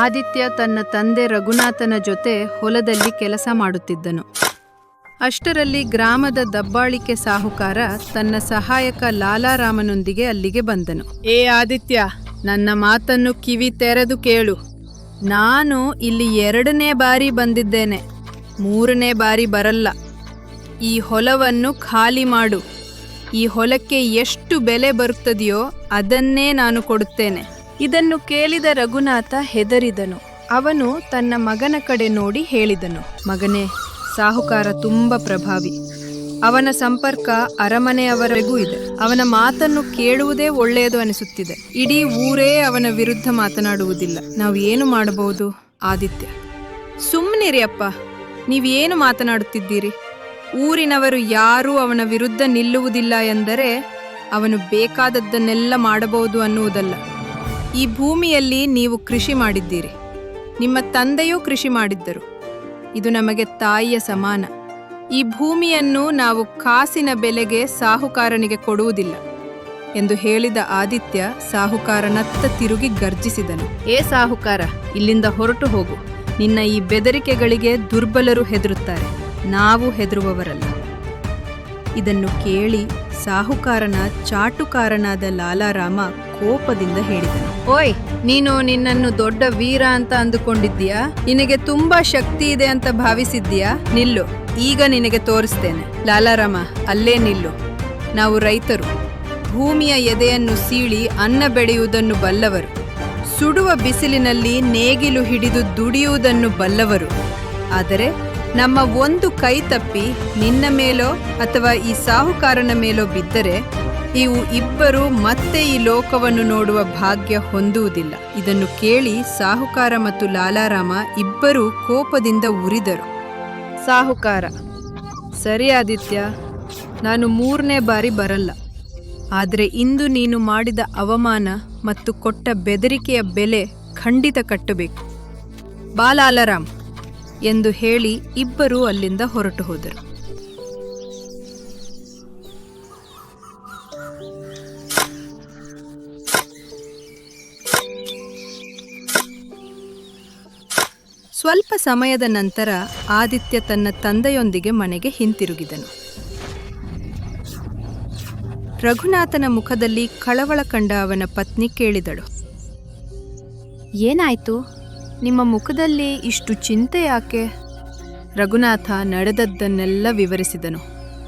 ಆದಿತ್ಯ ತನ್ನ ತಂದೆ ರಘುನಾಥನ ಜೊತೆ ಹೊಲದಲ್ಲಿ ಕೆಲಸ ಮಾಡುತ್ತಿದ್ದನು. ಅಷ್ಟರಲ್ಲಿ ಗ್ರಾಮದ ದಬ್ಬಾಳಿಕೆ ಸಾಹುಕಾರ ತನ್ನ ಸಹಾಯಕ ಲಾಲಾರಾಮನೊಂದಿಗೆ ಅಲ್ಲಿಗೆ ಬಂದನು. ಏ ಆದಿತ್ಯ, ನನ್ನ ಮಾತನ್ನು ಕಿವಿ ತೆರೆದು ಕೇಳು. ನಾನು ಇಲ್ಲಿ 2ನೇ ಬಾರಿ ಬಂದಿದ್ದೇನೆ, 3ನೇ ಬಾರಿ ಬರಲ್ಲ. ಈ ಹೊಲವನ್ನು ಖಾಲಿ ಮಾಡು. ಈ ಹೊಲಕ್ಕೆ ಎಷ್ಟು ಬೆಲೆ ಬರುತ್ತದೆಯೋ ಅದನ್ನೇ ನಾನು ಕೊಡುತ್ತೇನೆ. ಇದನ್ನು ಕೇಳಿದ ರಘುನಾಥ ಹೆದರಿದನು. ಅವನು ತನ್ನ ಮಗನ ಕಡೆ ನೋಡಿ ಹೇಳಿದನು, ಮಗನೇ, ಸಾಹುಕಾರ ತುಂಬ ಪ್ರಭಾವಿ. ಅವನ ಸಂಪರ್ಕ ಅರಮನೆಯವರೆಗೂ ಇದೆ. ಅವನ ಮಾತನ್ನು ಕೇಳುವುದೇ ಒಳ್ಳೆಯದು ಅನಿಸುತ್ತಿದೆ. ಇಡೀ ಊರೇ ಅವನ ವಿರುದ್ಧ ಮಾತನಾಡುವುದಿಲ್ಲ. ನಾವು ಏನು ಮಾಡಬಹುದು? ಆದಿತ್ಯ, ಸುಮ್ಮನಿರಿ ಅಪ್ಪ, ನೀವೇನು ಮಾತನಾಡುತ್ತಿದ್ದೀರಿ? ಊರಿನವರು ಯಾರೂ ಅವನ ವಿರುದ್ಧ ನಿಲ್ಲುವುದಿಲ್ಲ ಎಂದರೆ ಅವನು ಬೇಕಾದದ್ದನ್ನೆಲ್ಲ ಮಾಡಬಹುದು ಅನ್ನುವುದಲ್ಲ. ಈ ಭೂಮಿಯಲ್ಲಿ ನೀವು ಕೃಷಿ ಮಾಡಿದ್ದೀರಿ, ನಿಮ್ಮ ತಂದೆಯೂ ಕೃಷಿ ಮಾಡಿದ್ದರು. ಇದು ನಮಗೆ ತಾಯಿಯ ಸಮಾನ. ಈ ಭೂಮಿಯನ್ನು ನಾವು ಕಾಸಿನ ಬೆಲೆಗೆ ಸಾಹುಕಾರನಿಗೆ ಕೊಡುವುದಿಲ್ಲ ಎಂದು ಹೇಳಿದ ಆದಿತ್ಯ ಸಾಹುಕಾರನತ್ತ ತಿರುಗಿ ಗರ್ಜಿಸಿದನು. ಏ ಸಾಹುಕಾರ, ಇಲ್ಲಿಂದ ಹೊರಟು ಹೋಗು. ನಿನ್ನ ಈ ಬೆದರಿಕೆಗಳಿಗೆ ದುರ್ಬಲರು ಹೆದರುತ್ತಾರೆ, ನಾವು ಹೆದರುವವರಲ್ಲ. ಇದನ್ನು ಕೇಳಿ ಸಾಹುಕಾರನ ಚಾಟುಕಾರನಾದ ಲಾಲಾರಾಮ ಕೋಪದಿಂದ ಹೇಳಿದನು, ಓಯ್, ನೀನು ನಿನ್ನನ್ನು ದೊಡ್ಡ ವೀರ ಅಂತ ಅಂದುಕೊಂಡಿದ್ದೀಯಾ? ನಿನಗೆ ತುಂಬಾ ಶಕ್ತಿ ಇದೆ ಅಂತ ಭಾವಿಸಿದ್ದೀಯಾ? ನಿಲ್ಲು, ಈಗ ನಿನಗೆ ತೋರಿಸ್ತೇನೆ. ಲಾಲಾರಾಮ, ಅಲ್ಲೇ ನಿಲ್ಲು. ನಾವು ರೈತರು, ಭೂಮಿಯ ಎದೆಯನ್ನು ಸೀಳಿ ಅನ್ನ ಬೆಳೆಯುವುದನ್ನು ಬಲ್ಲವರು, ಸುಡುವ ಬಿಸಿಲಿನಲ್ಲಿ ನೇಗಿಲು ಹಿಡಿದು ದುಡಿಯುವುದನ್ನು ಬಲ್ಲವರು. ಆದರೆ ನಮ್ಮ ಒಂದು ಕೈ ತಪ್ಪಿ ನಿನ್ನ ಮೇಲೋ ಅಥವಾ ಈ ಸಾಹುಕಾರನ ಮೇಲೋ ಬಿದ್ದರೆ ಇವು ಇಬ್ಬರು ಮತ್ತೆ ಈ ಲೋಕವನ್ನು ನೋಡುವ ಭಾಗ್ಯ ಹೊಂದುವುದಿಲ್ಲ. ಇದನ್ನು ಕೇಳಿ ಸಾಹುಕಾರ ಮತ್ತು ಲಾಲಾರಾಮ ಇಬ್ಬರೂ ಕೋಪದಿಂದ ಉರಿದರು. ಸಾಹುಕಾರ, ಸರಿ ಆದಿತ್ಯ, ನಾನು 3ನೇ ಬಾರಿ ಬರಲ್ಲ. ಆದರೆ ಇಂದು ನೀನು ಮಾಡಿದ ಅವಮಾನ ಮತ್ತು ಕೊಟ್ಟ ಬೆದರಿಕೆಯ ಬೆಲೆ ಖಂಡಿತ ಕಟ್ಟಬೇಕು. ಬಾ ಲಾಲಾರಾಮ್ ಎಂದು ಹೇಳಿ ಇಬ್ಬರೂ ಅಲ್ಲಿಂದ ಹೊರಟು ಹೋದರು. ಸ್ವಲ್ಪ ಸಮಯದ ನಂತರ ಆದಿತ್ಯ ತನ್ನ ತಂದೆಯೊಂದಿಗೆ ಮನೆಗೆ ಹಿಂತಿರುಗಿದನು. ರಘುನಾಥನ ಮುಖದಲ್ಲಿ ಕಳವಳ ಕಂಡ ಅವನ ಪತ್ನಿ ಕೇಳಿದಳು, ಏನಾಯ್ತು? ನಿಮ್ಮ ಮುಖದಲ್ಲಿ ಇಷ್ಟು ಚಿಂತೆ ಯಾಕೆ? ರಘುನಾಥ ನಡೆದದ್ದನ್ನೆಲ್ಲ ವಿವರಿಸಿದನು.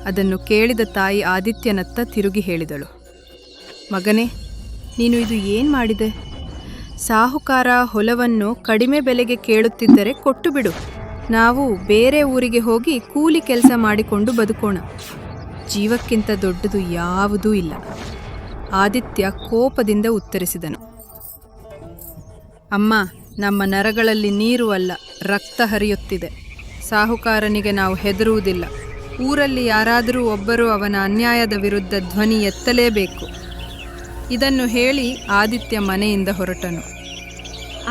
ಅದನ್ನು ಕೇಳಿದ ತಾಯಿ ಆದಿತ್ಯನತ್ತ ತಿರುಗಿ ಹೇಳಿದಳು, ಮಗನೇ, ನೀನು ಇದು ಏನು ಮಾಡಿದೆ? ಸಾಹುಕಾರ ಹೊಲವನ್ನು ಕಡಿಮೆ ಬೆಲೆಗೆ ಕೇಳುತ್ತಿದ್ದರೆ ಕೊಟ್ಟು ಬಿಡು. ನಾವು ಬೇರೆ ಊರಿಗೆ ಹೋಗಿ ಕೂಲಿ ಕೆಲಸ ಮಾಡಿಕೊಂಡು ಬದುಕೋಣ. ಜೀವಕ್ಕಿಂತ ದೊಡ್ಡದು ಯಾವುದೂ ಇಲ್ಲ. ಆದಿತ್ಯ ಕೋಪದಿಂದ ಉತ್ತರಿಸಿದನು, ಅಮ್ಮ, ನಮ್ಮ ನರಗಳಲ್ಲಿ ನೀರು ಅಲ್ಲ, ರಕ್ತ ಹರಿಯುತ್ತಿದೆ. ಸಾಹುಕಾರನಿಗೆ ನಾವು ಹೆದರುವುದಿಲ್ಲ. ಊರಲ್ಲಿ ಯಾರಾದರೂ ಒಬ್ಬರು ಅವನ ಅನ್ಯಾಯದ ವಿರುದ್ಧ ಧ್ವನಿ ಎತ್ತಲೇಬೇಕು. ಇದನ್ನು ಹೇಳಿ ಆದಿತ್ಯ ಮನೆಯಿಂದ ಹೊರಟನು.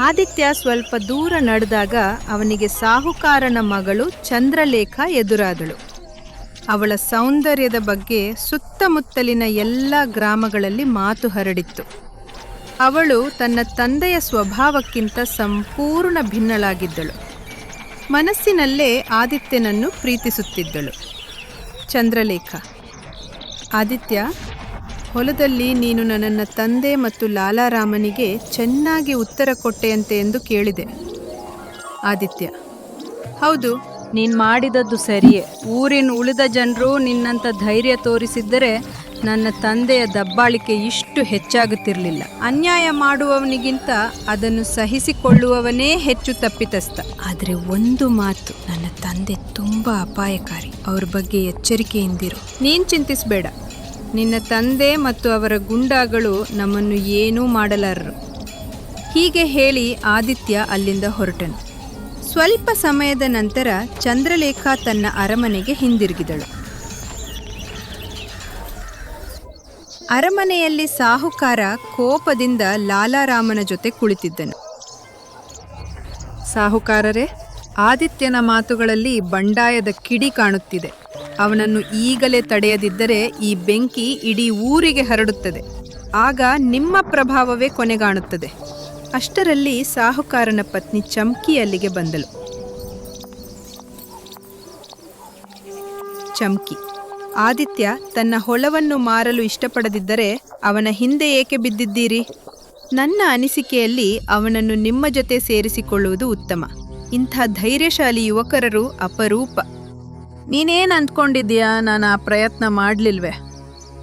ಆದಿತ್ಯ ಸ್ವಲ್ಪ ದೂರ ನಡೆದಾಗ ಅವನಿಗೆ ಸಾಹುಕಾರನ ಮಗಳು ಚಂದ್ರಲೇಖ ಎದುರಾದಳು. ಅವಳ ಸೌಂದರ್ಯದ ಬಗ್ಗೆ ಸುತ್ತಮುತ್ತಲಿನ ಎಲ್ಲ ಗ್ರಾಮಗಳಲ್ಲಿ ಮಾತು ಹರಡಿತ್ತು. ಅವಳು ತನ್ನ ತಂದೆಯ ಸ್ವಭಾವಕ್ಕಿಂತ ಸಂಪೂರ್ಣ ಭಿನ್ನಳಾಗಿದ್ದಳು. ಮನಸ್ಸಿನಲ್ಲೇ ಆದಿತ್ಯನನ್ನು ಪ್ರೀತಿಸುತ್ತಿದ್ದಳು. ಚಂದ್ರಲೇಖ, ಆದಿತ್ಯ, ಹೊಲದಲ್ಲಿ ನೀನು ನನ್ನ ತಂದೆ ಮತ್ತು ಲಾಲಾರಾಮನಿಗೆ ಚೆನ್ನಾಗಿ ಉತ್ತರ ಕೊಟ್ಟೆಯಂತೆ ಎಂದು ಕೇಳಿದೆ. ಆದಿತ್ಯ, ಹೌದು, ನೀನು ಮಾಡಿದದ್ದು ಸರಿಯೇ. ಊರಿನ ಉಳಿದ ಜನರು ನಿನ್ನಂಥ ಧೈರ್ಯ ತೋರಿಸಿದ್ದರೆ ನನ್ನ ತಂದೆಯ ದಬ್ಬಾಳಿಕೆ ಇಷ್ಟು ಹೆಚ್ಚಾಗುತ್ತಿರಲಿಲ್ಲ. ಅನ್ಯಾಯ ಮಾಡುವವನಿಗಿಂತ ಅದನ್ನು ಸಹಿಸಿಕೊಳ್ಳುವವನೇ ಹೆಚ್ಚು ತಪ್ಪಿತಸ್ಥ. ಆದರೆ ಒಂದು ಮಾತು, ನನ್ನ ತಂದೆ ತುಂಬ ಅಪಾಯಕಾರಿ. ಅವ್ರ ಬಗ್ಗೆ ಎಚ್ಚರಿಕೆಯಿಂದಿರು. ನೀನು ಚಿಂತಿಸಬೇಡ. ನಿನ್ನ ತಂದೆ ಮತ್ತು ಅವರ ಗುಂಡಾಗಳು ನಮ್ಮನ್ನು ಏನೂ ಮಾಡಲಾರರು. ಹೀಗೆ ಹೇಳಿ ಆದಿತ್ಯ ಅಲ್ಲಿಂದ ಹೊರಟನು. ಸ್ವಲ್ಪ ಸಮಯದ ನಂತರ ಚಂದ್ರಲೇಖಾ ತನ್ನ ಅರಮನೆಗೆ ಹಿಂದಿರುಗಿದಳು. ಅರಮನೆಯಲ್ಲಿ ಸಾಹುಕಾರ ಕೋಪದಿಂದ ಲಾಲಾರಾಮನ ಜೊತೆ ಕುಳಿತಿದ್ದನು. ಸಾಹುಕಾರರೇ, ಆದಿತ್ಯನ ಮಾತುಗಳಲ್ಲಿ ಬಂಡಾಯದ ಕಿಡಿ ಕಾಣುತ್ತಿದೆ. ಅವನನ್ನು ಈಗಲೇ ತಡೆಯದಿದ್ದರೆ ಈ ಬೆಂಕಿ ಇಡೀ ಊರಿಗೆ ಹರಡುತ್ತದೆ. ಆಗ ನಿಮ್ಮ ಪ್ರಭಾವವೇ ಕೊನೆಗಾಣುತ್ತದೆ. ಅಷ್ಟರಲ್ಲಿ ಸಾಹುಕಾರನ ಪತ್ನಿ ಚಮ್ಕಿ ಅಲ್ಲಿಗೆ ಬಂದಳು. ಚಮ್ಕಿ, ಆದಿತ್ಯ ತನ್ನ ಹೊಲವನ್ನು ಮಾರಲು ಇಷ್ಟಪಡದಿದ್ದರೆ ಅವನ ಹಿಂದೆ ಏಕೆ ಬಿದ್ದಿದ್ದೀರಿ? ನನ್ನ ಅನಿಸಿಕೆಯಲ್ಲಿ ಅವನನ್ನು ನಿಮ್ಮ ಜೊತೆ ಸೇರಿಸಿಕೊಳ್ಳುವುದು ಉತ್ತಮ. ಇಂಥ ಧೈರ್ಯಶಾಲಿ ಯುವಕರರು ಅಪರೂಪ. ನೀನೇನು ಅಂದ್ಕೊಂಡಿದ್ದೀಯಾ? ನಾನು ಆ ಪ್ರಯತ್ನ ಮಾಡಲಿಲ್ವೇ?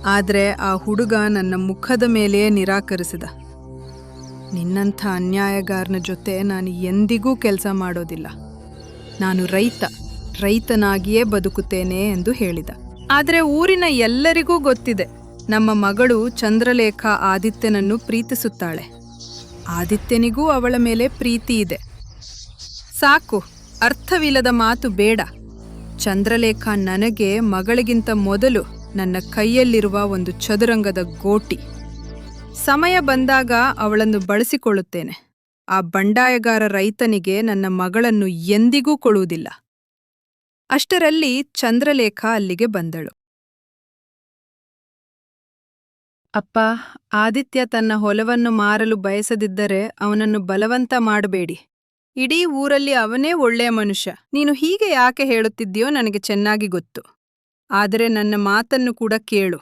ಆದರೆ ಆ ಹುಡುಗ ನನ್ನ ಮುಖದ ಮೇಲೆಯೇ ನಿರಾಕರಿಸಿದ. ನಿನ್ನಂಥ ಅನ್ಯಾಯಗಾರನ ಜೊತೆ ನಾನು ಎಂದಿಗೂ ಕೆಲಸ ಮಾಡೋದಿಲ್ಲ. ನಾನು ರೈತನಾಗಿಯೇ ಬದುಕುತ್ತೇನೆ ಎಂದು ಹೇಳಿದ. ಆದರೆ ಊರಿನ ಎಲ್ಲರಿಗೂ ಗೊತ್ತಿದೆ, ನಮ್ಮ ಮಗಳು ಚಂದ್ರಲೇಖಾ ಆದಿತ್ಯನನ್ನು ಪ್ರೀತಿಸುತ್ತಾಳೆ. ಆದಿತ್ಯನಿಗೂ ಅವಳ ಮೇಲೆ ಪ್ರೀತಿ ಇದೆ. ಸಾಕು, ಅರ್ಥವಿಲ್ಲದ ಮಾತು ಬೇಡ. ಚಂದ್ರಲೇಖಾ ನನಗೆ ಮಗಳಿಗಿಂತ ಮೊದಲು ನನ್ನ ಕೈಯಲ್ಲಿರುವ ಒಂದು ಚದುರಂಗದ ಗೋಟಿ. ಸಮಯ ಬಂದಾಗ ಅವಳನ್ನು ಬಳಸಿಕೊಳ್ಳುತ್ತೇನೆ. ಆ ಬಂಡಾಯಗಾರ ರೈತನಿಗೆ ನನ್ನ ಮಗಳನ್ನು ಎಂದಿಗೂ ಕೊಡುವುದಿಲ್ಲ. ಅಷ್ಟರಲ್ಲಿ ಚಂದ್ರಲೇಖಾ ಅಲ್ಲಿಗೆ ಬಂದಳು. ಅಪ್ಪ, ಆದಿತ್ಯ ತನ್ನ ಹೊಲವನ್ನು ಮಾರಲು ಬಯಸದಿದ್ದರೆ ಅವನನ್ನು ಬಲವಂತ ಮಾಡಬೇಡಿ. ಇಡೀ ಊರಲ್ಲಿ ಅವನೇ ಒಳ್ಳೆಯ ಮನುಷ್ಯ. ನೀನು ಹೀಗೆ ಯಾಕೆ ಹೇಳುತ್ತಿದ್ದೀಯೋ ನನಗೆ ಚೆನ್ನಾಗಿ ಗೊತ್ತು. ಆದರೆ ನನ್ನ ಮಾತನ್ನು ಕೂಡ ಕೇಳು.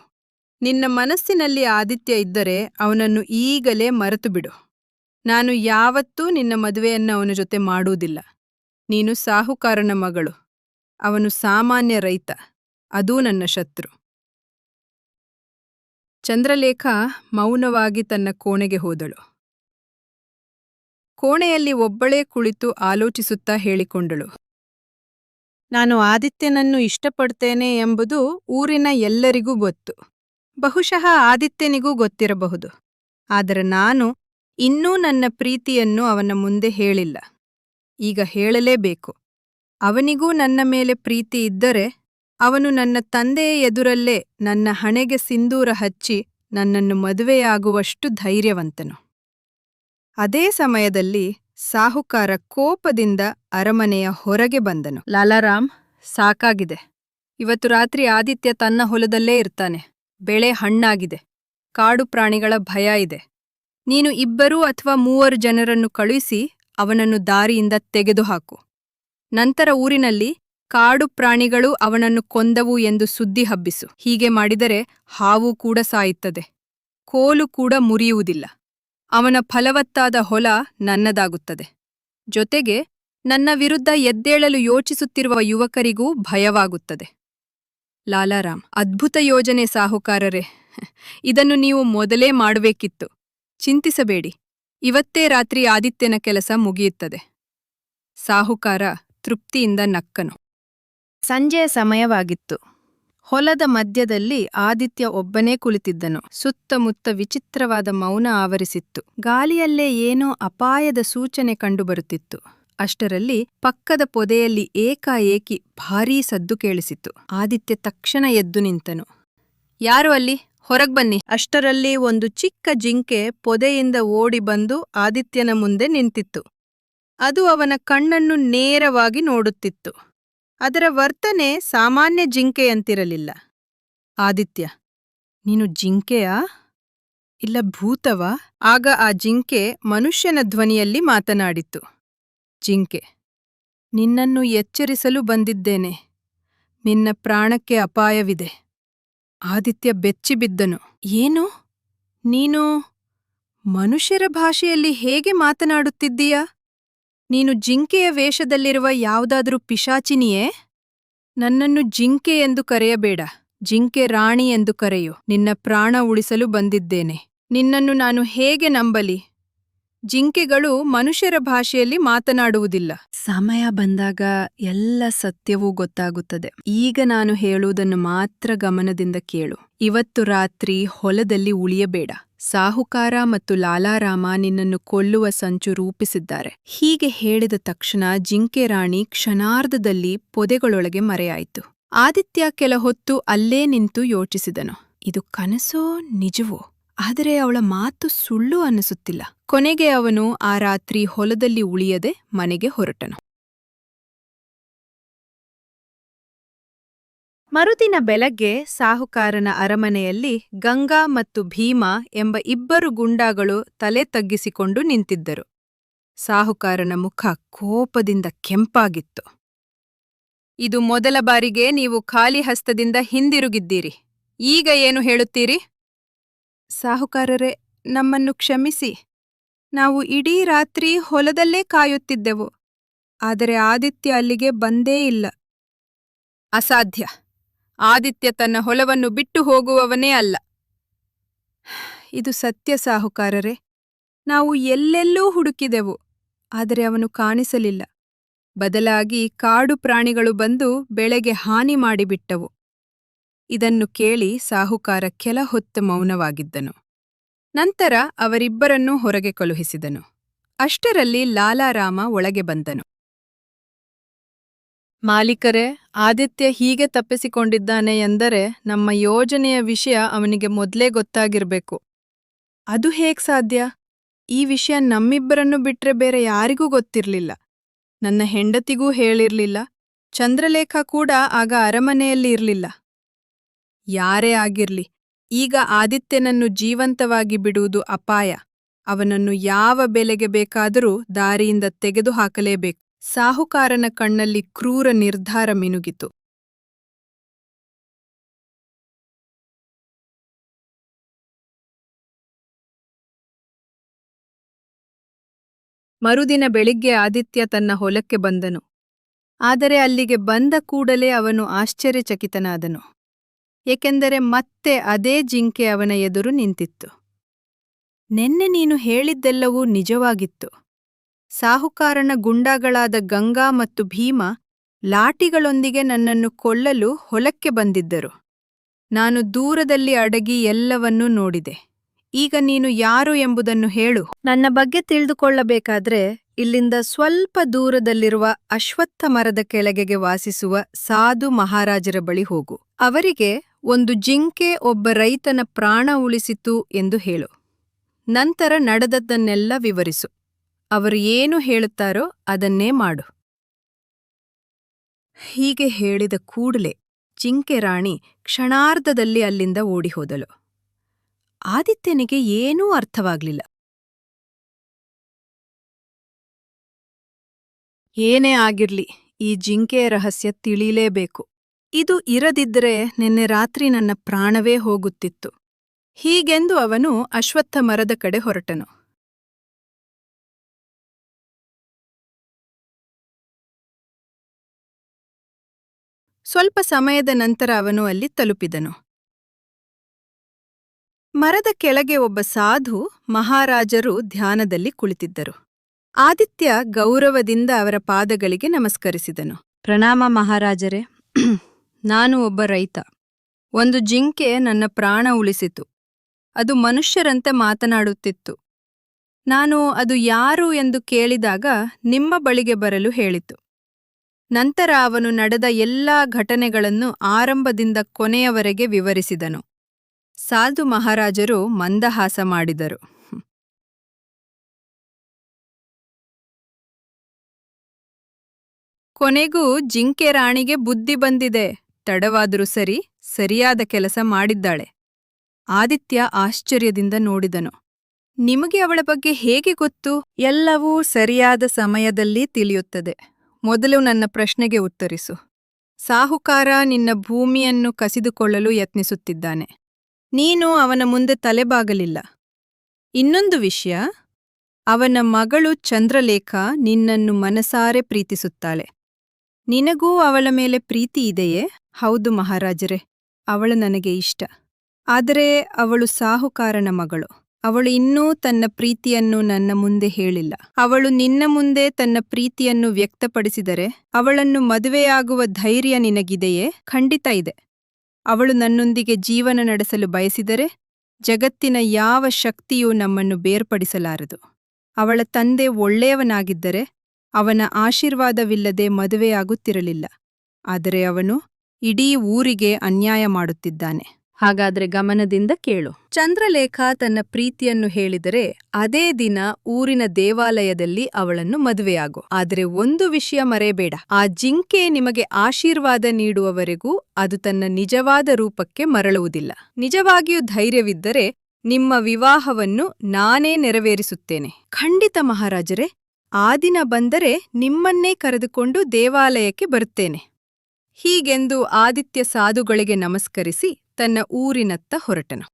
ನಿನ್ನ ಮನಸ್ಸಿನಲ್ಲಿ ಆದಿತ್ಯ ಇದ್ದರೆ ಅವನನ್ನು ಈಗಲೇ ಮರೆತು ಬಿಡು. ನಾನು ಯಾವತ್ತೂ ನಿನ್ನ ಮದುವೆಯನ್ನು ಅವನ ಜೊತೆ ಮಾಡುವುದಿಲ್ಲ. ನೀನು ಸಾಹುಕಾರನ ಮಗಳು, ಅವನು ಸಾಮಾನ್ಯ ರೈತ. ಅದೂ ನನ್ನ ಶತ್ರು. ಚಂದ್ರಲೇಖಾ ಮೌನವಾಗಿ ತನ್ನ ಕೋಣೆಗೆ ಹೋದಳು. ಕೋಣೆಯಲ್ಲಿ ಒಬ್ಬಳೇ ಕುಳಿತು ಆಲೋಚಿಸುತ್ತಾ ಹೇಳಿಕೊಂಡಳು. ನಾನು ಆದಿತ್ಯನನ್ನು ಇಷ್ಟಪಡ್ತೇನೆ ಎಂಬುದು ಊರಿನ ಎಲ್ಲರಿಗೂ ಗೊತ್ತು. ಬಹುಶಃ ಆದಿತ್ಯನಿಗೂ ಗೊತ್ತಿರಬಹುದು. ಆದರೆ ನಾನು ಇನ್ನೂ ನನ್ನ ಪ್ರೀತಿಯನ್ನು ಅವನ ಮುಂದೆ ಹೇಳಿಲ್ಲ. ಈಗ ಹೇಳಲೇಬೇಕು. ಅವನಿಗೂ ನನ್ನ ಮೇಲೆ ಪ್ರೀತಿ ಇದ್ದರೆ ಅವನು ನನ್ನ ತಂದೆಯ ಎದುರಲ್ಲೇ ನನ್ನ ಹಣೆಗೆ ಸಿಂಧೂರ ಹಚ್ಚಿ ನನ್ನನ್ನು ಮದುವೆಯಾಗುವಷ್ಟು ಧೈರ್ಯವಂತನು. ಅದೇ ಸಮಯದಲ್ಲಿ ಸಾಹುಕಾರ ಕೋಪದಿಂದ ಅರಮನೆಯ ಹೊರಗೆ ಬಂದನು. ಲಾಲಾರಾಮ್, ಸಾಕಾಗಿದೆ. ಇವತ್ತು ರಾತ್ರಿ ಆದಿತ್ಯ ತನ್ನ ಹೊಲದಲ್ಲೇ ಇರ್ತಾನೆ. ಬೆಳೆ ಹಣ್ಣಾಗಿದೆ. ಕಾಡು ಪ್ರಾಣಿಗಳ ಭಯ ಇದೆ. ನೀನು 2 ಅಥವಾ 3 ಜನರನ್ನು ಕಳುಹಿಸಿ ಅವನನ್ನು ದಾರಿಯಿಂದ ತೆಗೆದುಹಾಕು. ನಂತರ ಊರಿನಲ್ಲಿ ಕಾಡು ಪ್ರಾಣಿಗಳು ಅವನನ್ನು ಕೊಂದವು ಎಂದು ಸುದ್ದಿ ಹಬ್ಬಿಸು. ಹೀಗೆ ಮಾಡಿದರೆ ಹಾವು ಕೂಡ ಸಾಯುತ್ತದೆ, ಕೋಲು ಕೂಡ ಮುರಿಯುವುದಿಲ್ಲ. ಅವನ ಫಲವತ್ತಾದ ಹೊಲ ನನ್ನದಾಗುತ್ತದೆ. ಜೊತೆಗೆ ನನ್ನ ವಿರುದ್ಧ ಎದ್ದೇಳಲು ಯೋಚಿಸುತ್ತಿರುವ ಯುವಕರಿಗೂ ಭಯವಾಗುತ್ತದೆ. ಲಾಲಾರಾಮ್, ಅದ್ಭುತ ಯೋಜನೆ ಸಾಹುಕಾರರೇ. ಇದನ್ನು ನೀವು ಮೊದಲೇ ಮಾಡಬೇಕಿತ್ತು. ಚಿಂತಿಸಬೇಡಿ, ಇವತ್ತೇ ರಾತ್ರಿ ಆದಿತ್ಯನ ಕೆಲಸ ಮುಗಿಯುತ್ತದೆ. ಸಾಹುಕಾರ ತೃಪ್ತಿಯಿಂದ ನಕ್ಕನು. ಸಂಜೆಯ ಸಮಯವಾಗಿತ್ತು. ಹೊಲದ ಮಧ್ಯದಲ್ಲಿ ಆದಿತ್ಯ ಒಬ್ಬನೇ ಕುಳಿತಿದ್ದನು. ಸುತ್ತಮುತ್ತ ವಿಚಿತ್ರವಾದ ಮೌನ ಆವರಿಸಿತ್ತು. ಗಾಳಿಯಲ್ಲೇ ಏನೋ ಅಪಾಯದ ಸೂಚನೆ ಕಂಡುಬರುತ್ತಿತ್ತು. ಅಷ್ಟರಲ್ಲಿ ಪಕ್ಕದ ಪೊದೆಯಲ್ಲಿ ಏಕಾಏಕಿ ಭಾರೀ ಸದ್ದು ಕೇಳಿಸಿತು. ಆದಿತ್ಯ ತಕ್ಷಣ ಎದ್ದು ನಿಂತನು. ಯಾರು ಅಲ್ಲಿ? ಹೊರಗ್ಬನ್ನಿ. ಅಷ್ಟರಲ್ಲಿ ಒಂದು ಚಿಕ್ಕ ಜಿಂಕೆ ಪೊದೆಯಿಂದ ಓಡಿ ಬಂದು ಆದಿತ್ಯನ ಮುಂದೆ ನಿಂತಿತ್ತು. ಅದು ಅವನ ಕಣ್ಣನ್ನು ನೇರವಾಗಿ ನೋಡುತ್ತಿತ್ತು. ಅದರ ವರ್ತನೆ ಸಾಮಾನ್ಯ ಜಿಂಕೆಯಂತಿರಲಿಲ್ಲ. ಆದಿತ್ಯ, ನೀನು ಜಿಂಕೆಯಾ? ಇಲ್ಲ ಭೂತವಾ? ಆಗ ಆ ಜಿಂಕೆ ಮನುಷ್ಯನ ಧ್ವನಿಯಲ್ಲಿ ಮಾತನಾಡಿತು. ಜಿಂಕೆ, ನಿನ್ನನ್ನು ಎಚ್ಚರಿಸಲು ಬಂದಿದ್ದೇನೆ. ನಿನ್ನ ಪ್ರಾಣಕ್ಕೆ ಅಪಾಯವಿದೆ. ಆದಿತ್ಯ ಬೆಚ್ಚಿಬಿದ್ದನು. ಏನು? ನೀನು ಮನುಷ್ಯರ ಭಾಷೆಯಲ್ಲಿ ಹೇಗೆ ಮಾತನಾಡುತ್ತಿದ್ದೀಯಾ? ನೀನು ಜಿಂಕೆಯ ವೇಷದಲ್ಲಿರುವ ಯಾವುದಾದರೂ ಪಿಶಾಚಿನಿಯೇ? ನನ್ನನ್ನು ಜಿಂಕೆ ಎಂದು ಕರೆಯಬೇಡ. ಜಿಂಕೆ ರಾಣಿ ಎಂದು ಕರೆಯು. ನಿನ್ನ ಪ್ರಾಣ ಉಳಿಸಲು ಬಂದಿದ್ದೇನೆ. ನಿನ್ನನ್ನು ನಾನು ಹೇಗೆ ನಂಬಲಿ? ಜಿಂಕೆಗಳು ಮನುಷ್ಯರ ಭಾಷೆಯಲ್ಲಿ ಮಾತನಾಡುವುದಿಲ್ಲ. ಸಮಯ ಬಂದಾಗ ಎಲ್ಲ ಸತ್ಯವೂ ಗೊತ್ತಾಗುತ್ತದೆ. ಈಗ ನಾನು ಹೇಳುವುದನ್ನು ಮಾತ್ರ ಗಮನದಿಂದ ಕೇಳು. ಇವತ್ತು ರಾತ್ರಿ ಹೊಲದಲ್ಲಿ ಉಳಿಯಬೇಡ. ಸಾಹುಕಾರ ಮತ್ತು ಲಾಲಾರಾಮ ನಿನ್ನನ್ನು ಕೊಲ್ಲುವ ಸಂಚು ರೂಪಿಸಿದ್ದಾರೆ. ಹೀಗೆ ಹೇಳಿದ ತಕ್ಷಣ ಜಿಂಕೆ ರಾಣಿ ಕ್ಷಣಾರ್ಧದಲ್ಲಿ ಪೊದೆಗಳೊಳಗೆ ಮರೆಯಾಯಿತು. ಆದಿತ್ಯ ಕೆಲ ಹೊತ್ತು ಅಲ್ಲೇ ನಿಂತು ಯೋಚಿಸಿದನು. ಇದು ಕನಸೋ ನಿಜವೋ? ಆದರೆ ಅವಳ ಮಾತು ಸುಳ್ಳು ಅನ್ನಿಸುತ್ತಿಲ್ಲ. ಕೊನೆಗೆ ಅವನು ಆ ರಾತ್ರಿ ಹೊಲದಲ್ಲಿ ಉಳಿಯದೆ ಮನೆಗೆ ಹೊರಟನು. ಮರುದಿನ ಬೆಳಗ್ಗೆ ಸಾಹುಕಾರನ ಅರಮನೆಯಲ್ಲಿ ಗಂಗಾ ಮತ್ತು ಭೀಮ ಎಂಬ ಇಬ್ಬರು ಗುಂಡಾಗಳು ತಲೆ ತಗ್ಗಿಸಿಕೊಂಡು ನಿಂತಿದ್ದರು. ಸಾಹುಕಾರನ ಮುಖ ಕೋಪದಿಂದ ಕೆಂಪಾಗಿತ್ತು. ಇದು ಮೊದಲ ಬಾರಿಗೆ ನೀವು ಖಾಲಿ ಹಸ್ತದಿಂದ ಹಿಂದಿರುಗಿದ್ದೀರಿ. ಈಗ ಏನು ಹೇಳುತ್ತೀರಿ? ಸಾಹುಕಾರರೇ, ನಮ್ಮನ್ನು ಕ್ಷಮಿಸಿ. ನಾವು ಇಡೀ ರಾತ್ರಿ ಹೊಲದಲ್ಲೇ ಕಾಯುತ್ತಿದ್ದೆವು. ಆದರೆ ಆದಿತ್ಯ ಅಲ್ಲಿಗೆ ಬಂದೇ ಇಲ್ಲ. ಅಸಾಧ್ಯ. ಆದಿತ್ಯ ತನ್ನ ಹೊಲವನ್ನು ಬಿಟ್ಟು ಹೋಗುವವನೇ ಅಲ್ಲ. ಇದು ಸತ್ಯ ಸಾಹುಕಾರರೇ. ನಾವು ಎಲ್ಲೆಲ್ಲೂ ಹುಡುಕಿದೆವು, ಆದರೆ ಅವನು ಕಾಣಿಸಲಿಲ್ಲ. ಬದಲಾಗಿ ಕಾಡು ಪ್ರಾಣಿಗಳು ಬಂದು ಬೆಳೆಗೆ ಹಾನಿ ಮಾಡಿಬಿಟ್ಟವು. ಇದನ್ನು ಕೇಳಿ ಸಾಹುಕಾರ ಕೆಲ ಹೊತ್ತು ಮೌನವಾಗಿದ್ದನು. ನಂತರ ಅವರಿಬ್ಬರನ್ನೂ ಹೊರಗೆ ಕಳುಹಿಸಿದನು. ಅಷ್ಟರಲ್ಲಿ ಲಾಲಾರಾಮ ಒಳಗೆ ಬಂದನು. ಮಾಲೀಕರೇ, ಆದಿತ್ಯ ಹೀಗೆ ತಪ್ಪಿಸಿಕೊಂಡಿದ್ದಾನೆ ಎಂದರೆ ನಮ್ಮ ಯೋಜನೆಯ ವಿಷಯ ಅವನಿಗೆ ಮೊದಲೇ ಗೊತ್ತಾಗಿರ್ಬೇಕು. ಅದು ಹೇಗ್ ಸಾಧ್ಯ? ಈ ವಿಷಯ ನಮ್ಮಿಬ್ಬರನ್ನು ಬಿಟ್ರೆ ಬೇರೆ ಯಾರಿಗೂ ಗೊತ್ತಿರ್ಲಿಲ್ಲ. ನನ್ನ ಹೆಂಡತಿಗೂ ಹೇಳಿರ್ಲಿಲ್ಲ. ಚಂದ್ರಲೇಖ ಕೂಡ ಆಗ ಅರಮನೆಯಲ್ಲಿ ಇರ್ಲಿಲ್ಲ. ಯಾರೇ ಆಗಿರ್ಲಿ, ಈಗ ಆದಿತ್ಯನನ್ನು ಜೀವಂತವಾಗಿ ಬಿಡುವುದು ಅಪಾಯ. ಅವನನ್ನು ಯಾವ ಬೆಲೆಗೆ ಬೇಕಾದರೂ ದಾರಿಯಿಂದ ತೆಗೆದುಹಾಕಲೇಬೇಕು. ಸಾಹುಕಾರನ ಕಣ್ಣಲ್ಲಿ ಕ್ರೂರ ನಿರ್ಧಾರ ಮಿನುಗಿತು. ಮರುದಿನ ಬೆಳಿಗ್ಗೆ ಆದಿತ್ಯ ತನ್ನ ಹೊಲಕ್ಕೆ ಬಂದನು. ಆದರೆ ಅಲ್ಲಿಗೆ ಬಂದ ಕೂಡಲೇ ಅವನು ಆಶ್ಚರ್ಯಚಕಿತನಾದನು. ಏಕೆಂದರೆ ಮತ್ತೆ ಅದೇ ಜಿಂಕೆ ಅವನ ಎದುರು ನಿಂತಿತ್ತು. ನೆನ್ನೆ ನೀನು ಹೇಳಿದ್ದೆಲ್ಲವೂ ನಿಜವಾಗಿತ್ತು. ಸಾಹುಕಾರನ ಗುಂಡಾಗಳಾದ ಗಂಗಾ ಮತ್ತು ಭೀಮ ಲಾಠಿಗಳೊಂದಿಗೆ ನನ್ನನ್ನು ಕೊಲ್ಲಲು ಹೊಲಕ್ಕೆ ಬಂದಿದ್ದರು. ನಾನು ದೂರದಲ್ಲಿ ಅಡಗಿ ಎಲ್ಲವನ್ನೂ ನೋಡಿದೆ. ಈಗ ನೀನು ಯಾರು ಎಂಬುದನ್ನು ಹೇಳು. ನನ್ನ ಬಗ್ಗೆ ತಿಳಿದುಕೊಳ್ಳಬೇಕಾದ್ರೆ ಇಲ್ಲಿಂದ ಸ್ವಲ್ಪ ದೂರದಲ್ಲಿರುವ ಅಶ್ವತ್ಥ ಮರದ ಕೆಳಗೆಗೆ ವಾಸಿಸುವ ಸಾಧು ಮಹಾರಾಜರ ಬಳಿ ಹೋಗು. ಅವರಿಗೆ ಒಂದು ಜಿಂಕೆ ಒಬ್ಬ ರೈತನ ಪ್ರಾಣ ಉಳಿಸಿತು ಎಂದು ಹೇಳು. ನಂತರ ನಡೆದದ್ದನ್ನೆಲ್ಲ ವಿವರಿಸು. ಅವರು ಏನು ಹೇಳುತ್ತಾರೋ ಅದನ್ನೇ ಮಾಡು. ಹೀಗೆ ಹೇಳಿದ ಕೂಡಲೇ ಜಿಂಕೆ ರಾಣಿ ಕ್ಷಣಾರ್ಧದಲ್ಲಿ ಅಲ್ಲಿಂದ ಓಡಿಹೋದಳು. ಆದಿತ್ಯನಿಗೆ ಏನೂ ಅರ್ಥವಾಗ್ಲಿಲ್ಲ. ಏನೇ ಆಗಿರ್ಲಿ, ಈ ಜಿಂಕೆಯ ರಹಸ್ಯ ತಿಳಿಲೇಬೇಕು. ಇದು ಇರದಿದ್ದರೆ ನಿನ್ನೆ ರಾತ್ರಿ ನನ್ನ ಪ್ರಾಣವೇ ಹೋಗುತ್ತಿತ್ತು. ಹೀಗೆಂದು ಅವನು ಅಶ್ವತ್ಥ ಮರದ ಕಡೆ ಹೊರಟನು. ಸ್ವಲ್ಪ ಸಮಯದ ನಂತರ ಅವನು ಅಲ್ಲಿ ತಲುಪಿದನು. ಮರದ ಕೆಳಗೆ ಒಬ್ಬ ಸಾಧು ಮಹಾರಾಜರು ಧ್ಯಾನದಲ್ಲಿ ಕುಳಿತಿದ್ದರು. ಆದಿತ್ಯ ಗೌರವದಿಂದ ಅವರ ಪಾದಗಳಿಗೆ ನಮಸ್ಕರಿಸಿದನು. ಪ್ರಣಾಮ ಮಹಾರಾಜರೇ. ನಾನು ಒಬ್ಬ ರೈತ. ಒಂದು ಜಿಂಕೆ ನನ್ನ ಪ್ರಾಣ ಉಳಿಸಿತು. ಅದು ಮನುಷ್ಯರಂತೆ ಮಾತನಾಡುತ್ತಿತ್ತು. ನಾನು ಅದು ಯಾರು ಎಂದು ಕೇಳಿದಾಗ ನಿಮ್ಮ ಬಳಿಗೆ ಬರಲು ಹೇಳಿತು. ನಂತರ ಅವನು ನಡೆದ ಎಲ್ಲಾ ಘಟನೆಗಳನ್ನು ಆರಂಭದಿಂದ ಕೊನೆಯವರೆಗೆ ವಿವರಿಸಿದನು. ಸಾಧು ಮಹಾರಾಜರು ಮಂದಹಾಸ ಮಾಡಿದರು. ಕೊನೆಗೂ ಜಿಂಕೆ ರಾಣಿಗೆ ಬುದ್ಧಿ ಬಂದಿದೆ. ತಡವಾದರೂ ಸರಿ, ಸರಿಯಾದ ಕೆಲಸ ಮಾಡಿದ್ದಾಳೆ. ಆದಿತ್ಯ ಆಶ್ಚರ್ಯದಿಂದ ನೋಡಿದನು. ನಿಮಗೆ ಅವಳ ಬಗ್ಗೆ ಹೇಗೆ ಗೊತ್ತು? ಎಲ್ಲವೂ ಸರಿಯಾದ ಸಮಯದಲ್ಲಿ ತಿಳಿಯುತ್ತದೆ. ಮೊದಲು ನನ್ನ ಪ್ರಶ್ನೆಗೆ ಉತ್ತರಿಸು. ಸಾಹುಕಾರ ನಿನ್ನ ಭೂಮಿಯನ್ನು ಕಸಿದುಕೊಳ್ಳಲು ಯತ್ನಿಸುತ್ತಿದ್ದಾನೆ. ನೀನು ಅವನ ಮುಂದೆ ತಲೆಬಾಗಲಿಲ್ಲ. ಇನ್ನೊಂದು ವಿಷಯ, ಅವನ ಮಗಳು ಚಂದ್ರಲೇಖ ನಿನ್ನನ್ನು ಮನಸಾರೆ ಪ್ರೀತಿಸುತ್ತಾಳೆ. ನಿನಗೂ ಅವಳ ಮೇಲೆ ಪ್ರೀತಿ ಇದೆಯೇ? ಹೌದು ಮಹಾರಾಜರೇ, ಅವಳು ನನಗೆ ಇಷ್ಟ. ಆದರೆ ಅವಳು ಸಾಹುಕಾರನ ಮಗಳು. ಅವಳು ಇನ್ನೂ ತನ್ನ ಪ್ರೀತಿಯನ್ನು ನನ್ನ ಮುಂದೆ ಹೇಳಿಲ್ಲ. ಅವಳು ನಿನ್ನ ಮುಂದೆ ತನ್ನ ಪ್ರೀತಿಯನ್ನು ವ್ಯಕ್ತಪಡಿಸಿದರೆ ಅವಳನ್ನು ಮದುವೆಯಾಗುವ ಧೈರ್ಯ ನಿನಗಿದೆಯೇ? ಖಂಡಿತ ಇದೆ. ಅವಳು ನನ್ನೊಂದಿಗೆ ಜೀವನ ನಡೆಸಲು ಬಯಸಿದರೆ ಜಗತ್ತಿನ ಯಾವ ಶಕ್ತಿಯೂ ನಮ್ಮನ್ನು ಬೇರ್ಪಡಿಸಲಾರದು. ಅವಳ ತಂದೆ ಒಳ್ಳೆಯವನಾಗಿದ್ದರೆ ಅವನ ಆಶೀರ್ವಾದವಿಲ್ಲದೆ ಮದುವೆಯಾಗುತ್ತಿರಲಿಲ್ಲ. ಆದರೆ ಅವನು ಇಡೀ ಊರಿಗೆ ಅನ್ಯಾಯ ಮಾಡುತ್ತಿದ್ದಾನೆ. ಹಾಗಾದ್ರೆ ಗಮನದಿಂದ ಕೇಳು. ಚಂದ್ರಲೇಖ ತನ್ನ ಪ್ರೀತಿಯನ್ನು ಹೇಳಿದರೆ ಅದೇ ದಿನ ಊರಿನ ದೇವಾಲಯದಲ್ಲಿ ಅವಳನ್ನು ಮದುವೆಯಾಗು. ಆದರೆ ಒಂದು ವಿಷಯ ಮರೆಯಬೇಡ, ಆ ಜಿಂಕೆ ನಿಮಗೆ ಆಶೀರ್ವಾದ ನೀಡುವವರೆಗೂ ಅದು ತನ್ನ ನಿಜವಾದ ರೂಪಕ್ಕೆ ಮರಳುವುದಿಲ್ಲ. ನಿಜವಾಗಿಯೂ ಧೈರ್ಯವಿದ್ದರೆ ನಿಮ್ಮ ವಿವಾಹವನ್ನು ನಾನೇ ನೆರವೇರಿಸುತ್ತೇನೆ. ಖಂಡಿತ ಮಹಾರಾಜರೇ, ಆ ದಿನ ಬಂದರೆ ನಿಮ್ಮನ್ನೇ ಕರೆದುಕೊಂಡು ದೇವಾಲಯಕ್ಕೆ ಬರುತ್ತೇನೆ. ಹೀಗೆಂದು ಆದಿತ್ಯ ಸಾಧುಗಳಿಗೆ ನಮಸ್ಕರಿಸಿ ತನ್ನ ಊರಿನತ್ತ ಹೊರಟನು.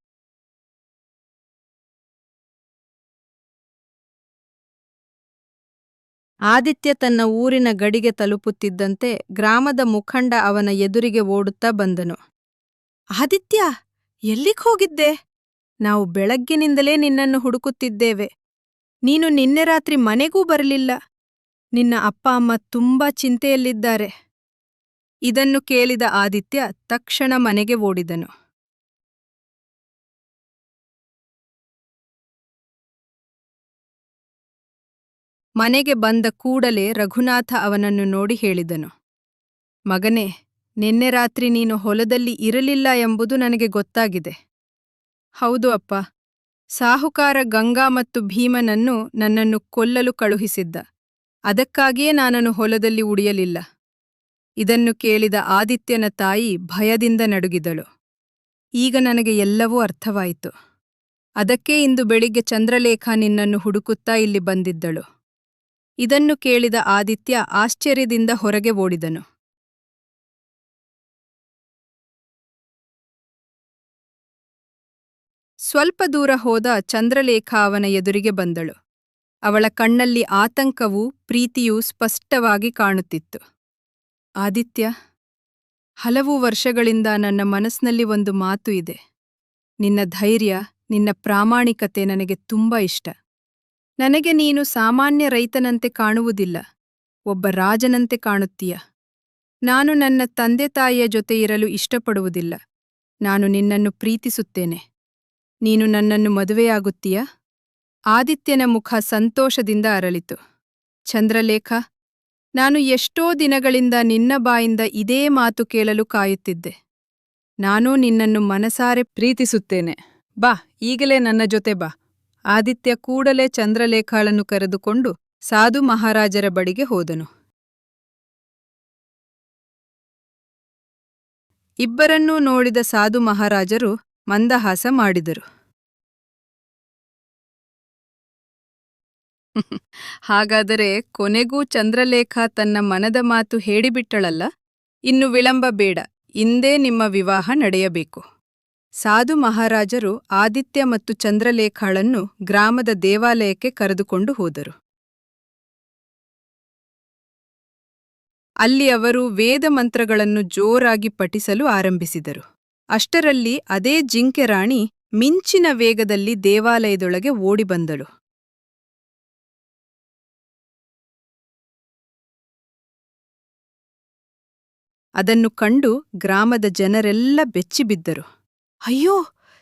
ಆದಿತ್ಯ ತನ್ನ ಊರಿನ ಗಡಿಗೆ ತಲುಪುತ್ತಿದ್ದಂತೆ ಗ್ರಾಮದ ಮುಖಂಡ ಅವನ ಎದುರಿಗೆ ಓಡುತ್ತಾ ಬಂದನು. ಆದಿತ್ಯ, ಎಲ್ಲಿಗ್ ಹೋಗಿದ್ದೆ? ನಾವು ಬೆಳಗ್ಗಿನಿಂದಲೇ ನಿನ್ನನ್ನು ಹುಡುಕುತ್ತಿದ್ದೇವೆ. ನೀನು ನಿನ್ನೆ ರಾತ್ರಿ ಮನೆಗೂ ಬರಲಿಲ್ಲ. ನಿನ್ನ ಅಪ್ಪ ಅಮ್ಮ ತುಂಬಾ ಚಿಂತೆಯಲ್ಲಿದ್ದಾರೆ. ಇದನ್ನು ಕೇಳಿದ ಆದಿತ್ಯ ತಕ್ಷಣ ಮನೆಗೆ ಓಡಿದನು. ಮನೆಗೆ ಬಂದ ಕೂಡಲೇ ರಘುನಾಥ ಅವನನ್ನು ನೋಡಿ ಹೇಳಿದನು, ಮಗನೇ, ನಿನ್ನೆ ರಾತ್ರಿ ನೀನು ಹೊಲದಲ್ಲಿ ಇರಲಿಲ್ಲ ಎಂಬುದು ನನಗೆ ಗೊತ್ತಾಗಿದೆ. ಹೌದು ಅಪ್ಪ, ಸಾಹುಕಾರ ಗಂಗಾ ಮತ್ತು ಭೀಮನನ್ನು ನನ್ನನ್ನು ಕೊಲ್ಲಲು ಕಳುಹಿಸಿದ್ದ. ಅದಕ್ಕಾಗಿಯೇ ನಾನನ್ನು ಹೊಲದಲ್ಲಿ ಉಳಿಯಲಿಲ್ಲ. ಇದನ್ನು ಕೇಳಿದ ಆದಿತ್ಯನ ತಾಯಿ ಭಯದಿಂದ ನಡುಗಿದಳು. ಈಗ ನನಗೆ ಎಲ್ಲವೂ ಅರ್ಥವಾಯಿತು. ಅದಕ್ಕೆ ಇಂದು ಬೆಳಿಗ್ಗೆ ಚಂದ್ರಲೇಖ ನಿನ್ನನ್ನು ಹುಡುಕುತ್ತಾ ಇಲ್ಲಿ ಬಂದಿದ್ದಳು. ಇದನ್ನು ಕೇಳಿದ ಆದಿತ್ಯ ಆಶ್ಚರ್ಯದಿಂದ ಹೊರಗೆ ಓಡಿದನು. ಸ್ವಲ್ಪ ದೂರ ಹೋದ ಚಂದ್ರಲೇಖ ಅವನ ಎದುರಿಗೆ ಬಂದಳು. ಅವಳ ಕಣ್ಣಲ್ಲಿ ಆತಂಕವೂ ಪ್ರೀತಿಯೂ ಸ್ಪಷ್ಟವಾಗಿ ಕಾಣುತ್ತಿತ್ತು. ಆದಿತ್ಯ, ಹಲವು ವರ್ಷಗಳಿಂದ ನನ್ನ ಮನಸ್ಸಿನಲ್ಲಿ ಒಂದು ಮಾತು ಇದೆ. ನಿನ್ನ ಧೈರ್ಯ, ನಿನ್ನ ಪ್ರಾಮಾಣಿಕತೆ ನನಗೆ ತುಂಬಾ ಇಷ್ಟ. ನನಗೆ ನೀನು ಸಾಮಾನ್ಯ ರೈತನಂತೆ ಕಾಣುವುದಿಲ್ಲ, ಒಬ್ಬ ರಾಜನಂತೆ ಕಾಣುತ್ತೀಯ. ನಾನು ನನ್ನ ತಂದೆ ತಾಯಿಯ ಜೊತೆ ಇರಲು ಇಷ್ಟಪಡುವುದಿಲ್ಲ. ನಾನು ನಿನ್ನನ್ನು ಪ್ರೀತಿಸುತ್ತೇನೆ. ನೀನು ನನ್ನನ್ನು ಮದುವೆಯಾಗುತ್ತೀಯಾ? ಆದಿತ್ಯನ ಮುಖ ಸಂತೋಷದಿಂದ ಅರಳಿತು. ಚಂದ್ರಲೇಖ, ನಾನು ಎಷ್ಟೋ ದಿನಗಳಿಂದ ನಿನ್ನ ಬಾಯಿಂದ ಇದೇ ಮಾತು ಕೇಳಲು ಕಾಯುತ್ತಿದ್ದೆ. ನಾನೂ ನಿನ್ನನ್ನು ಮನಸಾರೆ ಪ್ರೀತಿಸುತ್ತೇನೆ. ಬಾ, ಈಗಲೇ ನನ್ನ ಜೊತೆ ಬಾ. ಆದಿತ್ಯ ಕೂಡಲೇ ಚಂದ್ರಲೇಖಾಳನ್ನು ಕರೆದುಕೊಂಡು ಸಾಧು ಮಹಾರಾಜರ ಬಳಿಗೆ ಹೋದನು. ಇಬ್ಬರನ್ನೂ ನೋಡಿದ ಸಾಧು ಮಹಾರಾಜರು ಮಂದಹಾಸ ಮಾಡಿದರು. ಹಾಗಾದರೆ ಕೊನೆಗೂ ಚಂದ್ರಲೇಖ ತನ್ನ ಮನದ ಮಾತು ಹೇಳಿಬಿಟ್ಟಳಲ್ಲ. ಇನ್ನು ವಿಳಂಬ ಬೇಡ, ಇಂದೇ ನಿಮ್ಮ ವಿವಾಹ ನಡೆಯಬೇಕು. ಸಾಧು ಮಹಾರಾಜರು ಆದಿತ್ಯ ಮತ್ತು ಚಂದ್ರಲೇಖಾಳನ್ನು ಗ್ರಾಮದ ದೇವಾಲಯಕ್ಕೆ ಕರೆದುಕೊಂಡು ಹೋದರು. ಅಲ್ಲಿ ಅವರು ವೇದ ಮಂತ್ರಗಳನ್ನು ಜೋರಾಗಿ ಪಠಿಸಲು ಆರಂಭಿಸಿದರು. ಅಷ್ಟರಲ್ಲಿ ಅದೇ ಜಿಂಕೆ ರಾಣಿ ಮಿಂಚಿನ ವೇಗದಲ್ಲಿ ದೇವಾಲಯದೊಳಗೆ ಓಡಿಬಂದಳು. ಅದನ್ನು ಕಂಡು ಗ್ರಾಮದ ಜನರೆಲ್ಲ ಬೆಚ್ಚಿಬಿದ್ದರು. ಅಯ್ಯೋ,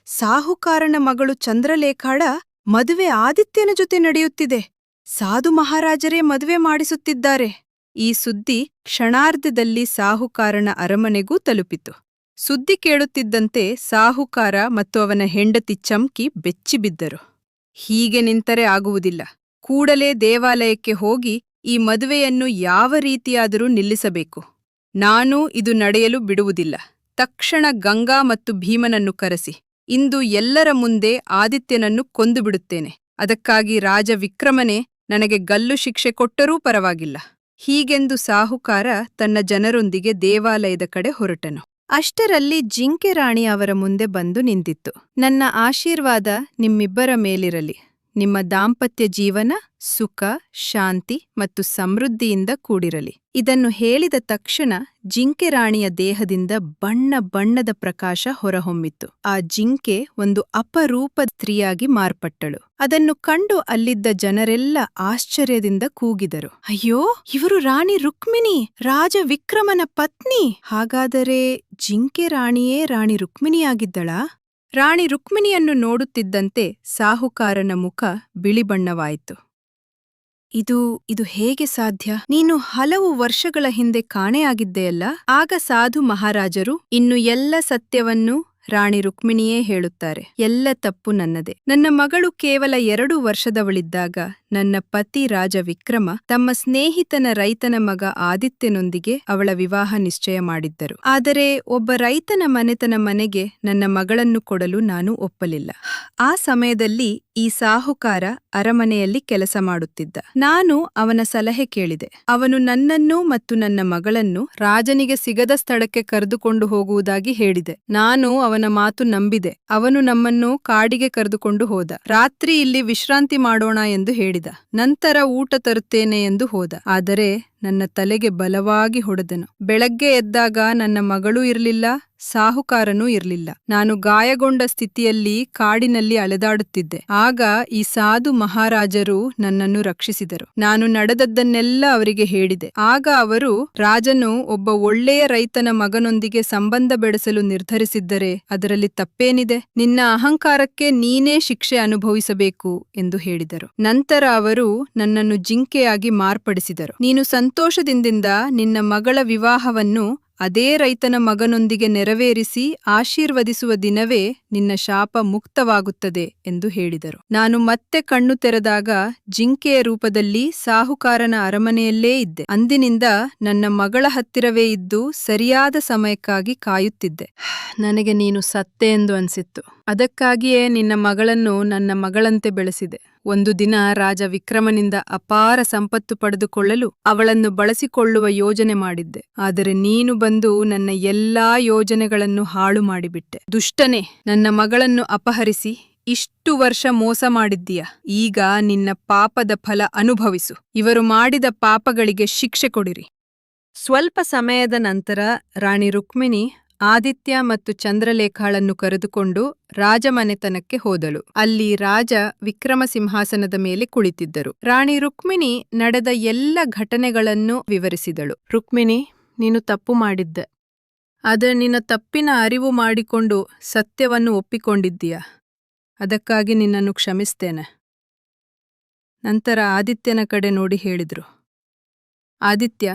ಸಾಹುಕಾರನ ಮಗಳು ಚಂದ್ರಲೇಖಾಳ ಮದುವೆ ಆದಿತ್ಯನ ಜೊತೆ ನಡೆಯುತ್ತಿದೆ. ಸಾಧು ಮಹಾರಾಜರೇ ಮದುವೆ ಮಾಡಿಸುತ್ತಿದ್ದಾರೆ. ಈ ಸುದ್ದಿ ಕ್ಷಣಾರ್ಧದಲ್ಲಿ ಸಾಹುಕಾರನ ಅರಮನೆಗೂ ತಲುಪಿತು. ಸುದ್ದಿ ಕೇಳುತ್ತಿದ್ದಂತೆ ಸಾಹುಕಾರ ಮತ್ತು ಅವನ ಹೆಂಡತಿ ಚಮ್ಕಿ ಬೆಚ್ಚಿಬಿದ್ದರು. ಹೀಗೆ ನಿಂತರೆ ಆಗುವುದಿಲ್ಲ. ಕೂಡಲೇ ದೇವಾಲಯಕ್ಕೆ ಹೋಗಿ ಈ ಮದುವೆಯನ್ನು ಯಾವ ರೀತಿಯಾದರೂ ನಿಲ್ಲಿಸಬೇಕು. ನಾನೂ ಇದು ನಡೆಯಲು ಬಿಡುವುದಿಲ್ಲ. ತಕ್ಷಣ ಗಂಗಾ ಮತ್ತು ಭೀಮನನ್ನು ಕರೆಸಿ ಇಂದು ಎಲ್ಲರ ಮುಂದೆ ಆದಿತ್ಯನನ್ನು ಕೊಂದುಬಿಡುತ್ತೇನೆ. ಅದಕ್ಕಾಗಿ ರಾಜ ವಿಕ್ರಮನೇ ನನಗೆ ಗಲ್ಲು ಶಿಕ್ಷೆ ಕೊಟ್ಟರೂ ಪರವಾಗಿಲ್ಲ. ಹೀಗೆಂದು ಸಾಹುಕಾರ ತನ್ನ ಜನರೊಂದಿಗೆ ದೇವಾಲಯದ ಕಡೆ ಹೊರಟನು. ಅಷ್ಟರಲ್ಲಿ ಜಿಂಕೆ ರಾಣಿ ಅವರ ಮುಂದೆ ಬಂದು ನಿಂತಿತ್ತು. ನನ್ನ ಆಶೀರ್ವಾದ ನಿಮ್ಮಿಬ್ಬರ ಮೇಲಿರಲಿ. ನಿಮ್ಮ ದಾಂಪತ್ಯ ಜೀವನ ಸುಖ, ಶಾಂತಿ ಮತ್ತು ಸಮೃದ್ಧಿಯಿಂದ ಕೂಡಿರಲಿ. ಇದನ್ನು ಹೇಳಿದ ತಕ್ಷಣ ಜಿಂಕೆ ರಾಣಿಯ ದೇಹದಿಂದ ಬಣ್ಣ ಬಣ್ಣದ ಪ್ರಕಾಶ ಹೊರಹೊಮ್ಮಿತು. ಆ ಜಿಂಕೆ ಒಂದು ಅಪರೂಪ ಸ್ತ್ರೀಯಾಗಿ ಮಾರ್ಪಟ್ಟಳು. ಅದನ್ನು ಕಂಡು ಅಲ್ಲಿದ್ದ ಜನರೆಲ್ಲ ಆಶ್ಚರ್ಯದಿಂದ ಕೂಗಿದರು, ಅಯ್ಯೋ, ಇವರು ರಾಣಿ ರುಕ್ಮಿಣಿ, ರಾಜ ವಿಕ್ರಮನ ಪತ್ನಿ. ಹಾಗಾದರೆ ಜಿಂಕೆ ರಾಣಿಯೇ ರಾಣಿ ರುಕ್ಮಿಣಿಯಾಗಿದ್ದಳಾ? ರಾಣಿ ರುಕ್ಮಿಣಿಯನ್ನು ನೋಡುತ್ತಿದ್ದಂತೆ ಸಾಹುಕಾರನ ಮುಖ ಬಿಳಿಬಣ್ಣವಾಯಿತು. ಇದು ಹೇಗೆ ಸಾಧ್ಯ? ನೀನು ಹಲವು ವರ್ಷಗಳ ಹಿಂದೆ ಕಾಣೆಯಾಗಿದ್ದೆಯಲ್ಲ? ಆಗ ಸಾಧು ಮಹಾರಾಜರು ಇನ್ನು ಎಲ್ಲ ಸತ್ಯವನ್ನೂ ರಾಣಿ ರುಕ್ಮಿಣಿಯೇ ಹೇಳುತ್ತಾರೆ, ಎಲ್ಲ ತಪ್ಪು ನನ್ನದೇ. ನನ್ನ ಮಗಳು ಕೇವಲ 2 ವರ್ಷದವಳಿದ್ದಾಗ ನನ್ನ ಪತಿ ರಾಜ ವಿಕ್ರಮ ತಮ್ಮ ಸ್ನೇಹಿತನ ರೈತನ ಮಗ ಆದಿತ್ಯನೊಂದಿಗೆ ಅವಳ ವಿವಾಹ ನಿಶ್ಚಯ ಮಾಡಿದ್ದರು. ಆದರೆ ಒಬ್ಬ ರೈತನ ಮನೆಗೆ ನನ್ನ ಮಗಳನ್ನು ಕೊಡಲು ನಾನು ಒಪ್ಪಲಿಲ್ಲ. ಆ ಸಮಯದಲ್ಲಿ ಈ ಸಾಹುಕಾರ ಅರಮನೆಯಲ್ಲಿ ಕೆಲಸ ಮಾಡುತ್ತಿದ್ದ. ನಾನು ಅವನ ಸಲಹೆ ಕೇಳಿದೆ. ಅವನು ನನ್ನನ್ನು ಮತ್ತು ನನ್ನ ಮಗಳನ್ನು ರಾಜನಿಗೆ ಸಿಗದ ಸ್ಥಳಕ್ಕೆ ಕರೆದುಕೊಂಡು ಹೋಗುವುದಾಗಿ ಹೇಳಿದೆ. ನಾನು ಅವನ ಮಾತು ನಂಬಿದೆ. ಅವನು ನಮ್ಮನ್ನು ಕಾಡಿಗೆ ಕರೆದುಕೊಂಡು ಹೋದ. ರಾತ್ರಿ ಇಲ್ಲಿ ವಿಶ್ರಾಂತಿ ಮಾಡೋಣ ಎಂದು ಹೇಳಿದ. ನಂತರ ಊಟ ತರುತ್ತೇನೆ ಎಂದು ಹೋದ. ಆದರೆ ನನ್ನ ತಲೆಗೆ ಬಲವಾಗಿ ಹೊಡೆದನು. ಬೆಳಗ್ಗೆ ಎದ್ದಾಗ ನನ್ನ ಮಗಳೂ ಇರಲಿಲ್ಲ, ಸಾಹುಕಾರನೂ ಇರಲಿಲ್ಲ. ನಾನು ಗಾಯಗೊಂಡ ಸ್ಥಿತಿಯಲ್ಲಿ ಕಾಡಿನಲ್ಲಿ ಅಲೆದಾಡುತ್ತಿದ್ದೆ. ಆಗ ಈ ಸಾಧು ಮಹಾರಾಜರು ನನ್ನನ್ನು ರಕ್ಷಿಸಿದರು. ನಾನು ನಡೆದದ್ದನ್ನೆಲ್ಲ ಅವರಿಗೆ ಹೇಳಿದೆ. ಆಗ ಅವರು, ರಾಜನು ಒಬ್ಬ ಒಳ್ಳೆಯ ರೈತನ ಮಗನೊಂದಿಗೆ ಸಂಬಂಧ ಬೆಳೆಸಲು ನಿರ್ಧರಿಸಿದ್ದರೆ ಅದರಲ್ಲಿ ತಪ್ಪೇನಿದೆ? ನಿನ್ನ ಅಹಂಕಾರಕ್ಕೆ ನೀನೇ ಶಿಕ್ಷೆ ಅನುಭವಿಸಬೇಕು ಎಂದು ಹೇಳಿದರು. ನಂತರ ಅವರು ನನ್ನನ್ನು ಜಿಂಕೆಯಾಗಿ ಮಾರ್ಪಡಿಸಿದರು. ನೀನು ಸಂತೋಷದಿಂದ ನಿನ್ನ ಮಗಳ ವಿವಾಹವನ್ನು ಅದೇ ರೈತನ ಮಗನೊಂದಿಗೆ ನೆರವೇರಿಸಿ ಆಶೀರ್ವದಿಸುವ ದಿನವೇ ನಿನ್ನ ಶಾಪ ಮುಕ್ತವಾಗುತ್ತದೆ ಎಂದು ಹೇಳಿದರು. ನಾನು ಮತ್ತೆ ಕಣ್ಣು ತೆರೆದಾಗ ಜಿಂಕೆಯ ರೂಪದಲ್ಲಿ ಸಾಹುಕಾರನ ಅರಮನೆಯಲ್ಲೇ ಇದ್ದೆ. ಅಂದಿನಿಂದ ನನ್ನ ಮಗಳ ಹತ್ತಿರವೇ ಇದ್ದು ಸರಿಯಾದ ಸಮಯಕ್ಕಾಗಿ ಕಾಯುತ್ತಿದ್ದೆ. ನನಗೆ ನೀನು ಸತ್ತೆ ಎಂದು ಅನಿಸಿತ್ತು. ಅದಕ್ಕಾಗಿಯೇ ನಿನ್ನ ಮಗಳನ್ನು ನನ್ನ ಮಗಳಂತೆ ಬೆಳೆಸಿದೆ. ಒಂದು ದಿನ ರಾಜ ವಿಕ್ರಮನಿಂದ ಅಪಾರ ಸಂಪತ್ತು ಪಡೆದುಕೊಳ್ಳಲು ಅವಳನ್ನು ಬಳಸಿಕೊಳ್ಳುವ ಯೋಜನೆ ಮಾಡಿದ್ದೆ. ಆದರೆ ನೀನು ಬಂದು ನನ್ನ ಎಲ್ಲಾ ಯೋಜನೆಗಳನ್ನು ಹಾಳು ಮಾಡಿಬಿಟ್ಟೆ. ದುಷ್ಟನೇ, ನನ್ನ ಮಗಳನ್ನು ಅಪಹರಿಸಿ ಇಷ್ಟು ವರ್ಷ ಮೋಸ ಮಾಡಿದ್ದೀಯ. ಈಗ ನಿನ್ನ ಪಾಪದ ಫಲ ಅನುಭವಿಸು. ಇವರು ಮಾಡಿದ ಪಾಪಗಳಿಗೆ ಶಿಕ್ಷೆ ಕೊಡಿರಿ. ಸ್ವಲ್ಪ ಸಮಯದ ನಂತರ ರಾಣಿ ರುಕ್ಮಿಣಿ ಆದಿತ್ಯ ಮತ್ತು ಚಂದ್ರಲೇಖಾಳನ್ನು ಕರೆದುಕೊಂಡು ರಾಜಮನೆತನಕ್ಕೆ ಹೋದಳು. ಅಲ್ಲಿ ರಾಜ ವಿಕ್ರಮ ಸಿಂಹಾಸನದ ಮೇಲೆ ಕುಳಿತಿದ್ದರು. ರಾಣಿ ರುಕ್ಮಿಣಿ ನಡೆದ ಎಲ್ಲ ಘಟನೆಗಳನ್ನು ವಿವರಿಸಿದಳು. ರುಕ್ಮಿಣಿ, ನೀನು ತಪ್ಪು ಮಾಡಿದ್ದೆ. ಆದರೆ ನಿನ್ನ ತಪ್ಪಿನ ಅರಿವು ಮಾಡಿಕೊಂಡು ಸತ್ಯವನ್ನು ಒಪ್ಪಿಕೊಂಡಿದ್ದೀಯ. ಅದಕ್ಕಾಗಿ ನಿನ್ನನ್ನು ಕ್ಷಮಿಸ್ತೇನೆ. ನಂತರ ಆದಿತ್ಯನ ಕಡೆ ನೋಡಿ ಹೇಳಿದ್ರು, ಆದಿತ್ಯ,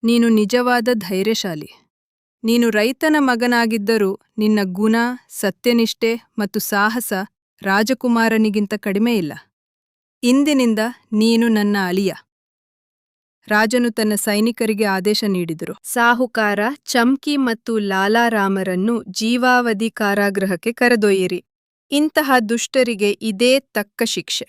ನೀನು ನಿಜವಾದ ಧೈರ್ಯಶಾಲಿ. ನೀನು ರೈತನ ಮಗನಾಗಿದ್ದರೂ ನಿನ್ನ ಗುಣ, ಸತ್ಯನಿಷ್ಠೆ ಮತ್ತು ಸಾಹಸ ರಾಜಕುಮಾರನಿಗಿಂತ ಕಡಿಮೆ ಇಲ್ಲ. ಇಂದಿನಿಂದ ನೀನು ನನ್ನ ಅಳಿಯ. ರಾಜನು ತನ್ನ ಸೈನಿಕರಿಗೆ ಆದೇಶ ನೀಡಿದರು. ಸಾಹುಕಾರ, ಚಮ್ಕಿ ಮತ್ತು ಲಾಲಾರಾಮರನ್ನು ಜೀವಾವಧಿ ಕಾರಾಗೃಹಕ್ಕೆ ಕರೆದೊಯ್ಯಿರಿ. ಇಂತಹ ದುಷ್ಟರಿಗೆ ಇದೇ ತಕ್ಕ ಶಿಕ್ಷೆ.